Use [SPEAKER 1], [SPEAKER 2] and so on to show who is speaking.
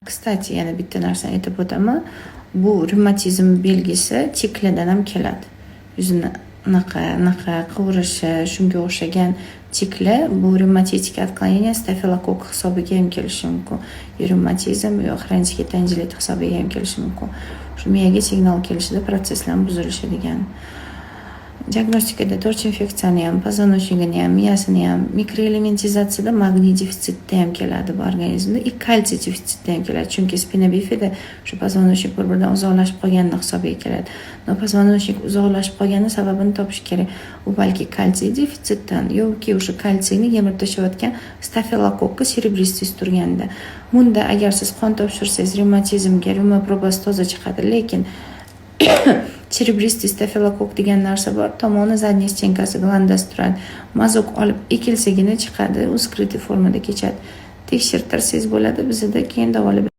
[SPEAKER 1] Kstati, yana bitta narsani aytib o'taman. Bu revmatizm belgisi tiklidan ham keladi. Yuzini anaqa qivirishi, shunga o'xshagan tikli bu revmatoid отклонение stafilokokk hisobiga ham kelishi mumkin. Revmatizm yo xronический tandilit hisobiga ham kelishi mumkin. Shu miyaga signal kelishida proseslar buzilishi degani. Diagnostikada torch infeksiyani ham, poзвоночнигini ham, miyasini ham, mikroelementizatsiyada magniy defitsitda ham keladi bu organizmda, и kalsiy defitsitda ham keladi. Chunki spina bifida shu poзвоночник bir-biridan uzoqlashib qolgani hisobiga keladi. No poзвоночник uzoqlashib qolgani sababini topish kerak. U balki kalsiy defitsitdan yoki o'sha kalsiyni yemirib tashlayotgan stafilokokk cerebristis turganda. Bunda agar siz qon topshirsangiz revmatizmga revmoprobastoza chiqadi, lekin cerebristis stafilokokk degan narsa bor. Tomoni zadniy stenkasi glandas turadi. Mazok olib ekilsagina chiqadi, u skrytli formada kechadi. Tekshirtirsangiz bo'ladi, bizda keyin davolab